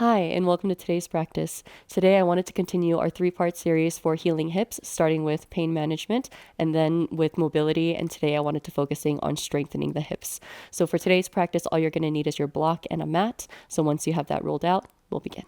Hi, and welcome to today's practice. Today I wanted to continue our three-part series for healing hips, starting with pain management and then with mobility, and today I wanted to focusing on strengthening the hips. So for today's practice, all you're going to need is your block and a mat. So once you have that rolled out, we'll begin.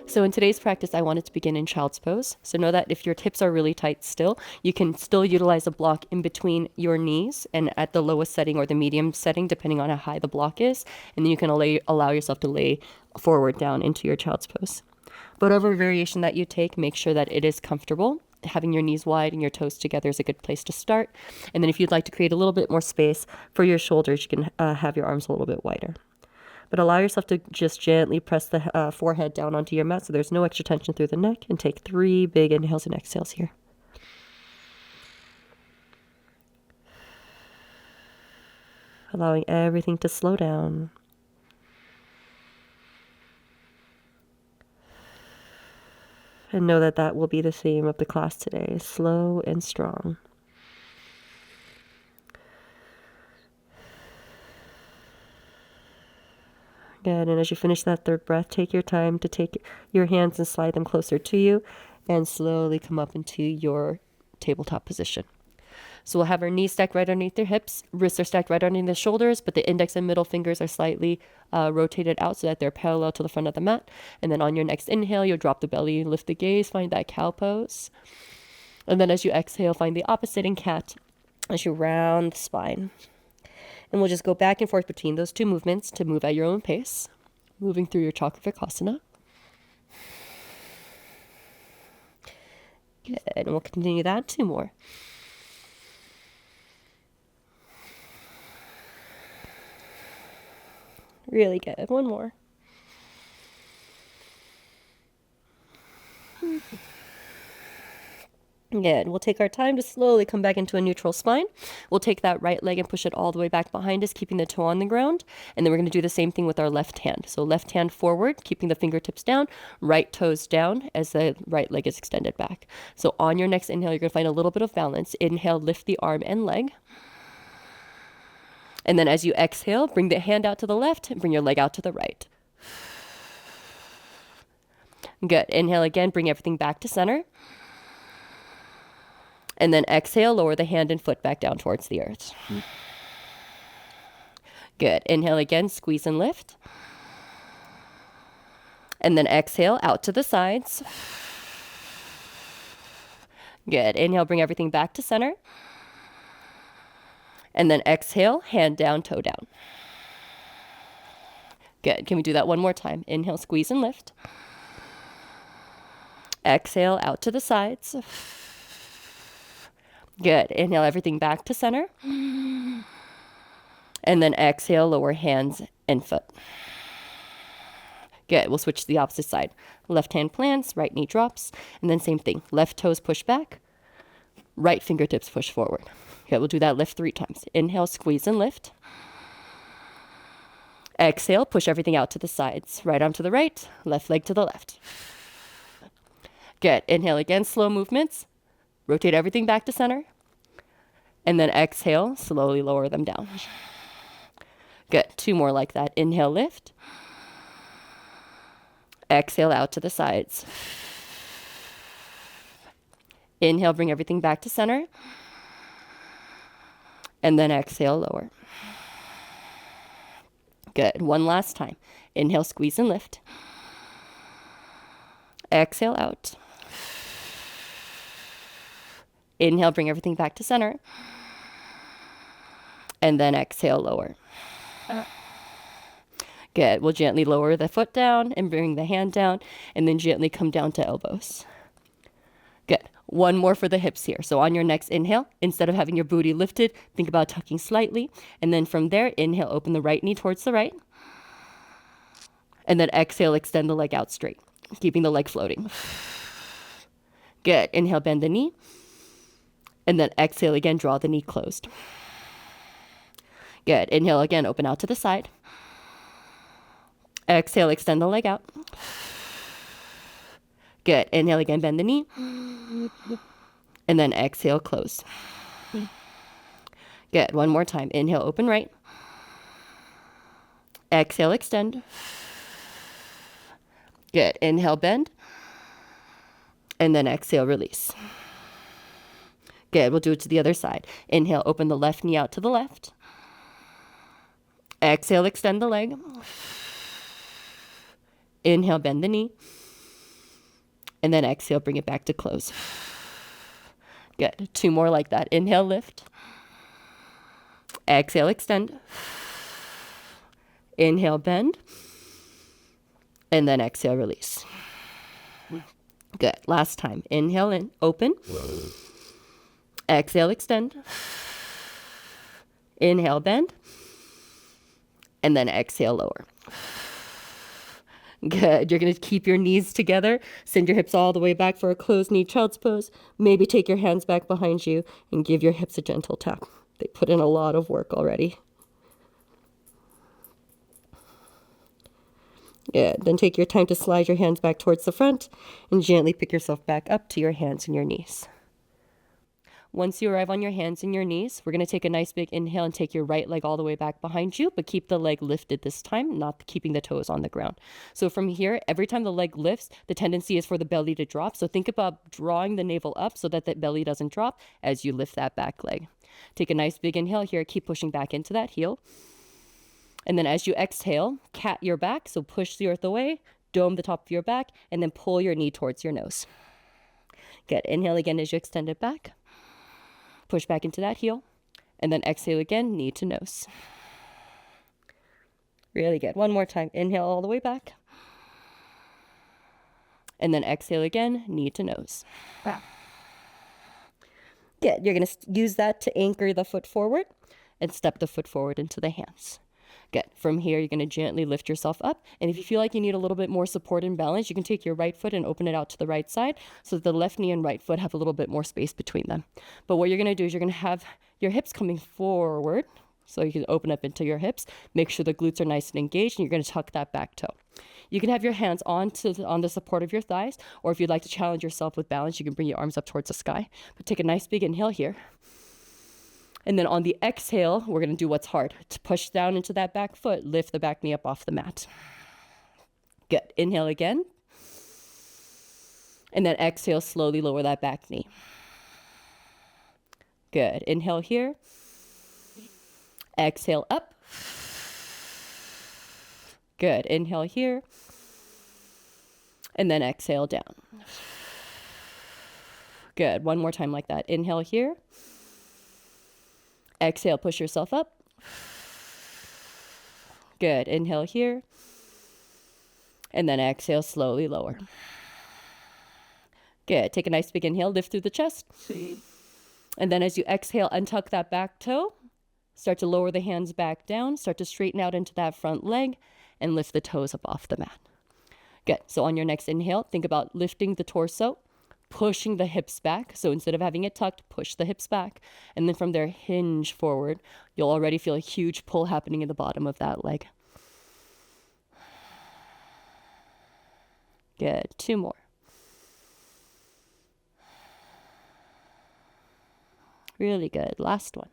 So in today's practice, I wanted to begin in child's pose. So know that if your hips are really tight still, you can still utilize a block in between your knees and at the lowest setting or the medium setting, depending on how high the block is. And then you can allow yourself to lay forward down into your child's pose. Whatever variation that you take, make sure that it is comfortable. Having your knees wide and your toes together is a good place to start. And then if you'd like to create a little bit more space for your shoulders, you can have your arms a little bit wider. But allow yourself to just gently press the forehead down onto your mat so there's no extra tension through the neck, and take 3 big inhales and exhales here. Allowing everything to slow down. And know that that will be the theme of the class today, slow and strong. Good, and as you finish that third breath, take your time to take your hands and slide them closer to you and slowly come up into your tabletop position. So we'll have our knees stacked right underneath their hips, wrists are stacked right underneath the shoulders, but the index and middle fingers are slightly rotated out so that they're parallel to the front of the mat. And then on your next inhale, you'll drop the belly, lift the gaze, find that cow pose. And then as you exhale, find the opposite in cat as you round the spine. And we'll just go back and forth between those two movements to move at your own pace, moving through your Chakravarkasana. Good, and we'll continue that 2 more. Really good, 1 more. Good. We'll take our time to slowly come back into a neutral spine. We'll take that right leg and push it all the way back behind us, keeping the toe on the ground. And then we're going to do the same thing with our left hand. So left hand forward, keeping the fingertips down, right toes down as the right leg is extended back. So on your next inhale, you're going to find a little bit of balance. Inhale, lift the arm and leg. And then as you exhale, bring the hand out to the left and bring your leg out to the right. Good. Inhale again, bring everything back to center. And then exhale, lower the hand and foot back down towards the earth. Good. Inhale again, squeeze and lift. And then exhale, out to the sides. Good. Inhale, bring everything back to center. And then exhale, hand down, toe down. Good. Can we do that 1 more time? Inhale, squeeze and lift. Exhale, out to the sides. Good. Inhale everything back to center. And then exhale, lower hands and foot. Good. We'll switch to the opposite side. Left hand plants, right knee drops. And then same thing. Left toes push back. Right fingertips push forward. Okay, we'll do that lift 3 times. Inhale, squeeze and lift. Exhale, push everything out to the sides. Right arm to the right, left leg to the left. Good. Inhale again, slow movements. Rotate everything back to center. And then exhale, slowly lower them down. Good. 2 more like that. Inhale, lift. Exhale, out to the sides. Inhale, bring everything back to center. And then exhale, lower. Good. 1 last time. Inhale, squeeze and lift. Exhale, out. Inhale, bring everything back to center. And then exhale, lower. Good. We'll gently lower the foot down and bring the hand down, and then gently come down to elbows. Good. 1 more for the hips here. So on your next inhale, instead of having your booty lifted, think about tucking slightly. And then from there, inhale, open the right knee towards the right. And then exhale, extend the leg out straight, keeping the leg floating. Good. Inhale, bend the knee. And then exhale again, draw the knee closed. Good. Inhale again, open out to the side. Exhale, extend the leg out. Good. Inhale again, bend the knee. And then exhale, close. Good. One more time. Inhale, open right. Exhale, extend. Good. Inhale, bend. And then exhale, release. Good. We'll do it to the other side. Inhale, open the left knee out to the left. Exhale, extend the leg. Inhale, bend the knee. And then exhale, bring it back to close. Good. 2 more like that. Inhale, lift. Exhale, extend. Inhale, bend. And then exhale, release. Good. Last time. Inhale in, open. Exhale, extend. Inhale, bend. And then exhale, lower. Good. You're going to keep your knees together. Send your hips all the way back for a closed knee child's pose. Maybe take your hands back behind you and give your hips a gentle tap. They put in a lot of work already. Good. Then take your time to slide your hands back towards the front and gently pick yourself back up to your hands and your knees. Once you arrive on your hands and your knees, we're going to take a nice big inhale and take your right leg all the way back behind you, but keep the leg lifted this time, not keeping the toes on the ground. So from here, every time the leg lifts, the tendency is for the belly to drop. So think about drawing the navel up so that the belly doesn't drop as you lift that back leg. Take a nice big inhale here. Keep pushing back into that heel. And then as you exhale, cat your back. So push the earth away, dome the top of your back, and then pull your knee towards your nose. Good. Inhale again as you extend it back. Push back into that heel. And then exhale again, knee to nose. Really good. One more time. Inhale all the way back. And then exhale again, knee to nose. Wow. Good. You're going to use that to anchor the foot forward and step the foot forward into the hands. Good. From here, you're going to gently lift yourself up. And if you feel like you need a little bit more support and balance, you can take your right foot and open it out to the right side so that the left knee and right foot have a little bit more space between them. But what you're going to do is you're going to have your hips coming forward. So you can open up into your hips. Make sure the glutes are nice and engaged, and you're going to tuck that back toe. You can have your hands on the support of your thighs, or if you'd like to challenge yourself with balance, you can bring your arms up towards the sky. But take a nice big inhale here. And then on the exhale, we're going to do what's hard. To push down into that back foot, lift the back knee up off the mat. Good. Inhale again. And then exhale, slowly lower that back knee. Good. Inhale here. Exhale up. Good. Inhale here. And then exhale down. Good. One more time like that. Inhale here. Exhale, push yourself up. Good. Inhale here. And then exhale, slowly lower. Good. Take a nice big inhale, lift through the chest. And then as you exhale, untuck that back toe. Start to lower the hands back down. Start to straighten out into that front leg and lift the toes up off the mat. Good. So on your next inhale, think about lifting the torso, pushing the hips back. So instead of having it tucked, push the hips back. And then from there, hinge forward. You'll already feel a huge pull happening in the bottom of that leg. Good. 2 more. Really good. Last one.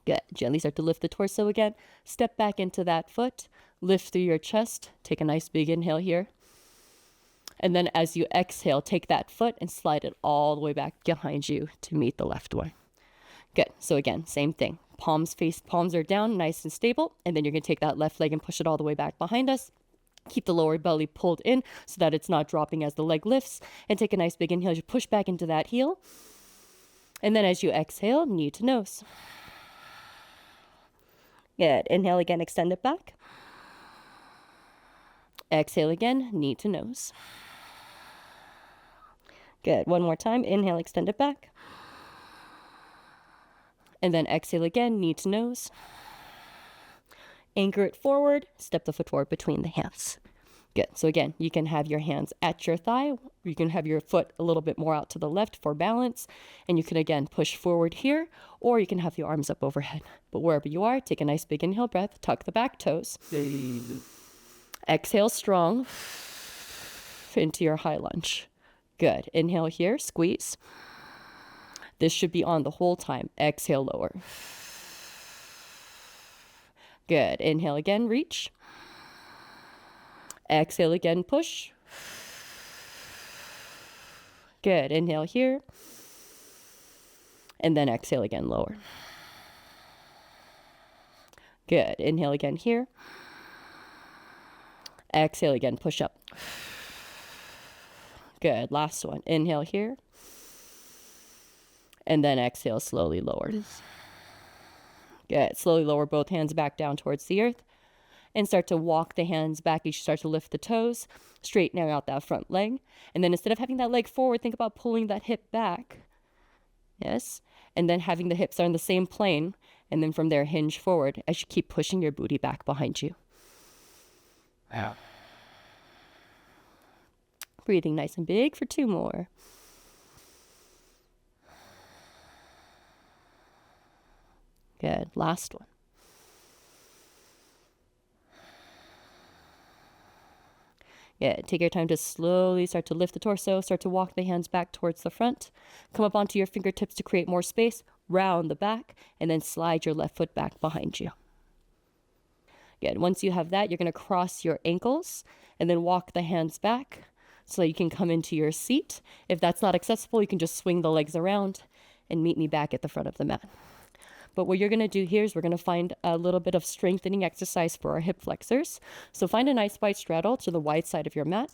Good. Gently start to lift the torso again. Step back into that foot. Lift through your chest. Take a nice big inhale here. And then as you exhale, take that foot and slide it all the way back behind you to meet the left one. Good. So again, same thing. Palms are down, nice and stable. And then you're going to take that left leg and push it all the way back behind us. Keep the lower belly pulled in so that it's not dropping as the leg lifts. And take a nice big inhale as you push back into that heel. And then as you exhale, knee to nose. Good. Inhale again, extend it back. Exhale again, knee to nose. Good. One more time. Inhale, extend it back. And then exhale again, knee to nose. Anchor it forward. Step the foot forward between the hands. Good. So again, you can have your hands at your thigh. You can have your foot a little bit more out to the left for balance. And you can again push forward here, or you can have your arms up overhead. But wherever you are, take a nice big inhale breath. Tuck the back toes. Exhale strong into your high lunge. Good. Inhale here, squeeze. This should be on the whole time. Exhale, lower. Good. Inhale again, reach. Exhale again, push. Good. Inhale here. And then exhale again, lower. Good. Inhale again here. Exhale again, push up. Good. Last one. Inhale here. And then exhale, slowly lower. Good. Slowly lower both hands back down towards the earth. And start to walk the hands back. You should start to lift the toes, straightening out that front leg. And then instead of having that leg forward, think about pulling that hip back. Yes. And then having the hips on the same plane. And then from there, hinge forward as you keep pushing your booty back behind you. Yeah. Breathing nice and big for 2 more. Good. Last one. Yeah, take your time to slowly start to lift the torso, start to walk the hands back towards the front. Come up onto your fingertips to create more space, round the back, and then slide your left foot back behind you. Good. Once you have that, you're going to cross your ankles and then walk the hands back so that you can come into your seat. If that's not accessible, you can just swing the legs around and meet me back at the front of the mat. But what you're going to do here is we're going to find a little bit of strengthening exercise for our hip flexors. So find a nice wide straddle to the wide side of your mat.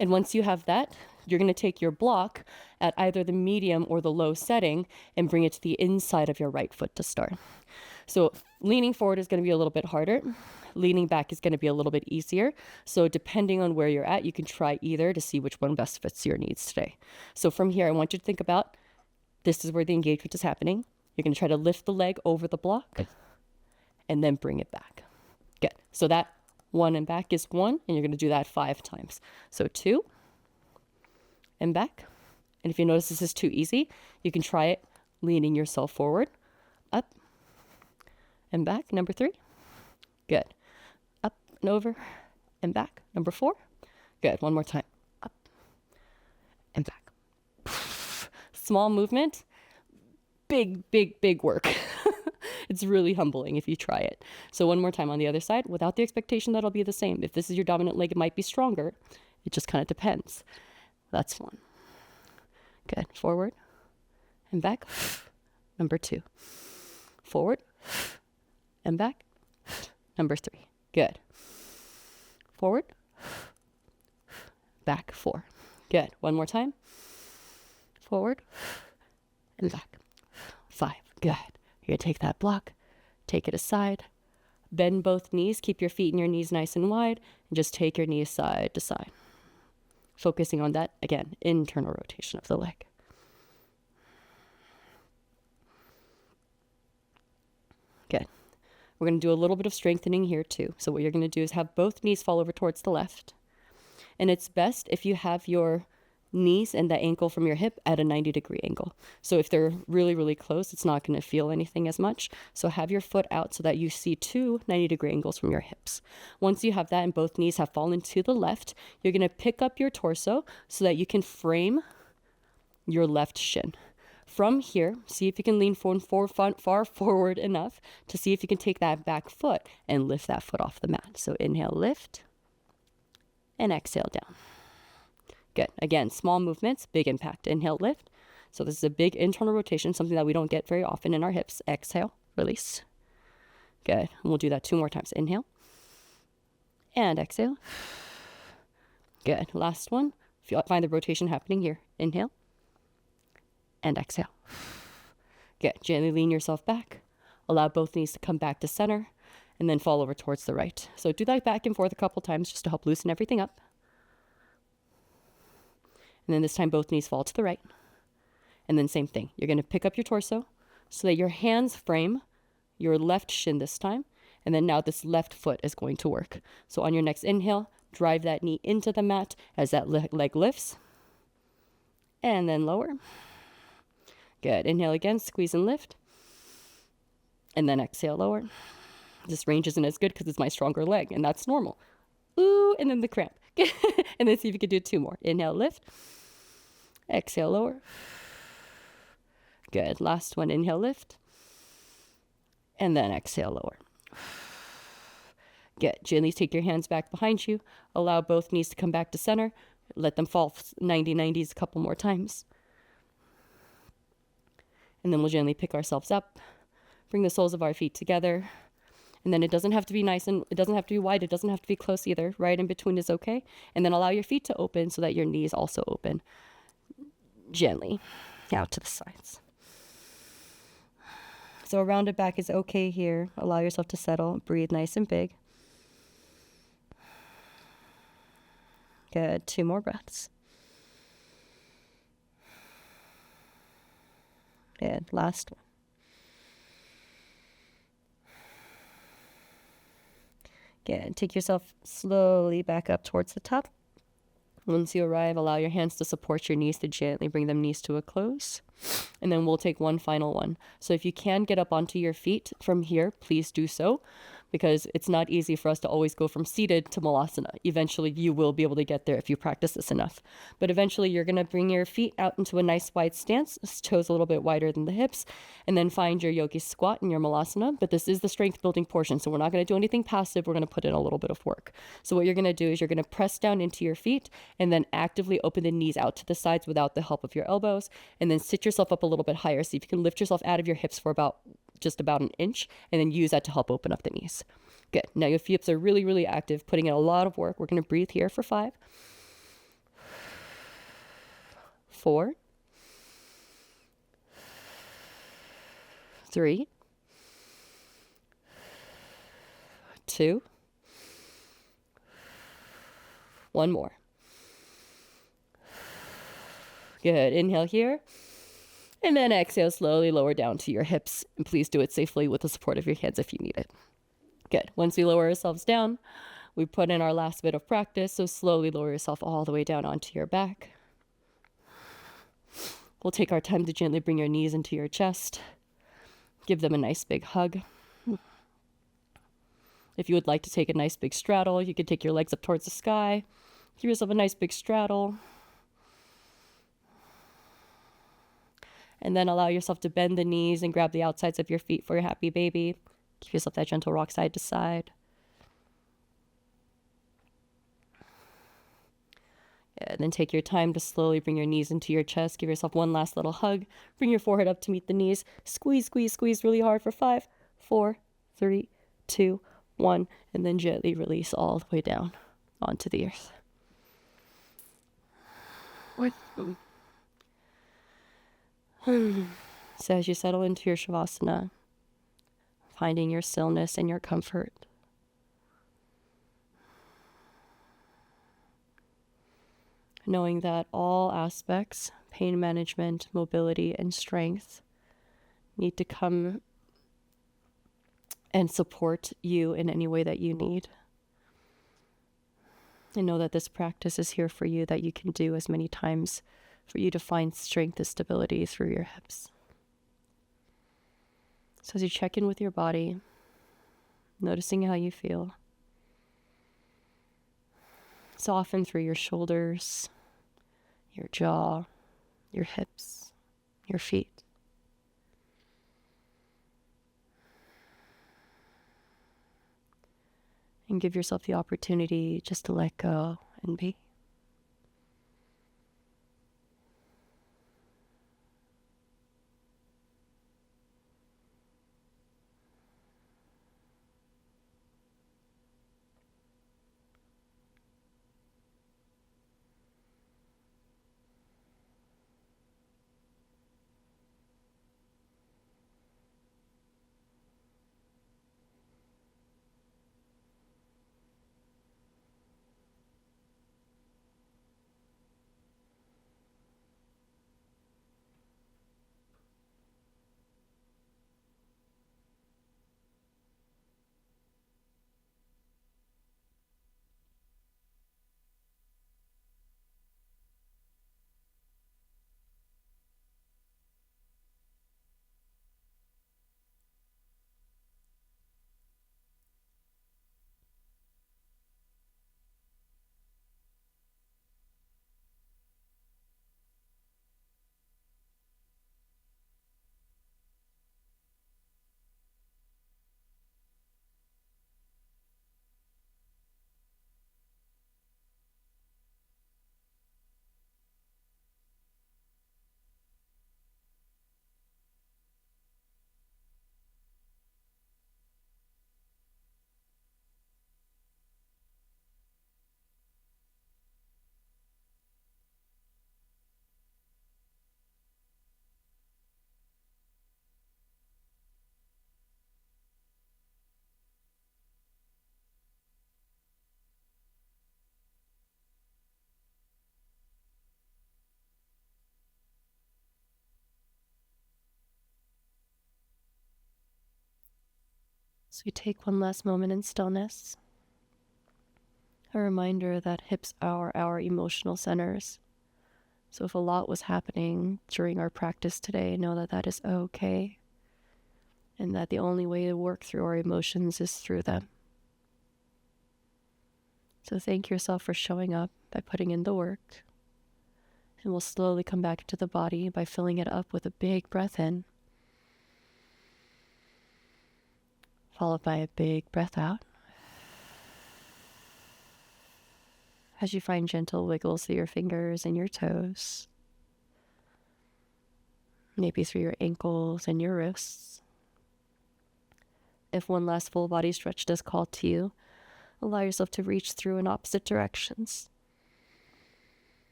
And once you have that, you're going to take your block at either the medium or the low setting and bring it to the inside of your right foot to start. So leaning forward is going to be a little bit harder. Leaning back is going to be a little bit easier. So depending on where you're at, you can try either to see which one best fits your needs today. So from here, I want you to think about this is where the engagement is happening. You're going to try to lift the leg over the block and then bring it back. Good. So that one and back is 1, and you're going to do that 5 times. So 2 and back. And if you notice this is too easy, you can try it leaning yourself forward, up and back. Number 3. Good. Up and over and back. Number 4. Good. One more time. Up and back. Small movement, big, big, big work. It's really humbling if you try it. So one more time on the other side, without the expectation that it'll be the same. If this is your dominant leg, it might be stronger. It just kind of depends. That's 1. Good. Forward and back. Number 2. Forward and back. Number 3. Good. Forward, back. 4. Good. One more time. Forward and back. 5. Good. You're going to take that block, take it aside, bend both knees, keep your feet and your knees nice and wide, and just take your knees side to side. Focusing on that, again, internal rotation of the leg. Good. We're going to do a little bit of strengthening here too. So what you're going to do is have both knees fall over towards the left. And it's best if you have your knees and the ankle from your hip at a 90-degree angle. So if they're really, really close, it's not going to feel anything as much. So have your foot out so that you see 2 90-degree angles from your hips. Once you have that and both knees have fallen to the left, you're going to pick up your torso so that you can frame your left shin. From here, see if you can lean far forward enough to see if you can take that back foot and lift that foot off the mat. So inhale, lift, and exhale down. Good. Again, small movements, big impact. Inhale, lift. So this is a big internal rotation, something that we don't get very often in our hips. Exhale, release. Good. And we'll do that 2 more times. Inhale and exhale. Good. Last one. If you find the rotation happening here, inhale and exhale. Good. Gently lean yourself back. Allow both knees to come back to center and then fall over towards the right. So do that back and forth a couple times just to help loosen everything up. And then this time both knees fall to the right. And then same thing. You're going to pick up your torso so that your hands frame your left shin this time. And then now this left foot is going to work. So on your next inhale, drive that knee into the mat as that leg lifts. And then lower. Good. Inhale again, squeeze and lift. And then exhale, lower. This range isn't as good because it's my stronger leg, and that's normal. Ooh, and then the cramp. And then see if you can do 2 more. Inhale, lift. Exhale, lower. Good. Last one, inhale, lift. And then exhale, lower. Good. Gently take your hands back behind you. Allow both knees to come back to center. Let them fall 90-90s a couple more times. And then we'll gently pick ourselves up. Bring the soles of our feet together. And then it doesn't have to be nice and it doesn't have to be wide. It doesn't have to be close either. Right in between is okay. And then allow your feet to open so that your knees also open. Gently out to the sides. So a rounded back is okay here. Allow yourself to settle. Breathe nice and big. Good. 2 more breaths. Good. Last one. Good. Take yourself slowly back up towards the top. Once you arrive, allow your hands to support your knees to gently bring them knees to a close. And then we'll take one final one. So if you can get up onto your feet from here, please do so, because it's not easy for us to always go from seated to malasana. Eventually, you will be able to get there if you practice this enough. But eventually, you're going to bring your feet out into a nice wide stance, toes a little bit wider than the hips, and then find your yogi squat and your malasana. But this is the strength building portion, so we're not going to do anything passive. We're going to put in a little bit of work. So what you're going to do is you're going to press down into your feet and then actively open the knees out to the sides without the help of your elbows, and then sit yourself up a little bit higher. See if you can lift yourself out of your hips for just about an inch, and then use that to help open up the knees. Good. Now your hips are really, really active, putting in a lot of work. We're going to breathe here for 5, 4, 3, 2, 1 more. Good. Inhale here. And then exhale, slowly lower down to your hips. And please do it safely with the support of your hands if you need it. Good. Once we lower ourselves down, we put in our last bit of practice. So slowly lower yourself all the way down onto your back. We'll take our time to gently bring your knees into your chest. Give them a nice big hug. If you would like to take a nice big straddle, you could take your legs up towards the sky. Give yourself a nice big straddle. And then allow yourself to bend the knees and grab the outsides of your feet for your happy baby. Give yourself that gentle rock side to side. And then take your time to slowly bring your knees into your chest. Give yourself one last little hug. Bring your forehead up to meet the knees. Squeeze, squeeze, squeeze really hard for 5, 4, 3, 2, 1. And then gently release all the way down onto the earth. What? So as you settle into your Shavasana, finding your stillness and your comfort, knowing that all aspects, pain management, mobility, and strength, need to come and support you in any way that you need. And know that this practice is here for you, that you can do as many times for you to find strength and stability through your hips. So as you check in with your body, noticing how you feel, soften through your shoulders, your jaw, your hips, your feet. And give yourself the opportunity just to let go and be. So we take one last moment in stillness. A reminder that hips are our emotional centers. So if a lot was happening during our practice today, know that that is okay. And that the only way to work through our emotions is through them. So thank yourself for showing up by putting in the work. And we'll slowly come back into the body by filling it up with a big breath in, followed by a big breath out. As you find gentle wiggles through your fingers and your toes, maybe through your ankles and your wrists. If one last full body stretch does call to you, allow yourself to reach through in opposite directions.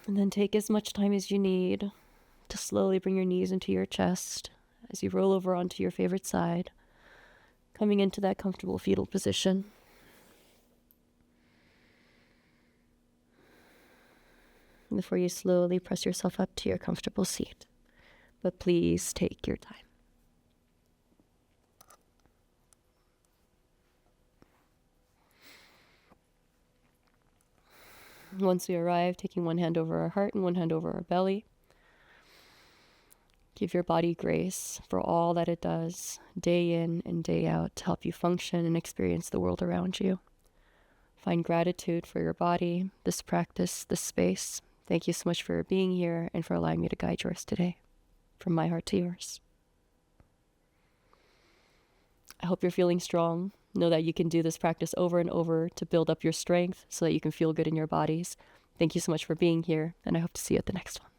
And then take as much time as you need to slowly bring your knees into your chest as you roll over onto your favorite side, coming into that comfortable fetal position. And before you slowly press yourself up to your comfortable seat. But please take your time. Once we arrive, taking one hand over our heart and one hand over our belly. Give your body grace for all that it does, day in and day out, to help you function and experience the world around you. Find gratitude for your body, this practice, this space. Thank you so much for being here and for allowing me to guide yours today. From my heart to yours. I hope you're feeling strong. Know that you can do this practice over and over to build up your strength so that you can feel good in your bodies. Thank you so much for being here, and I hope to see you at the next one.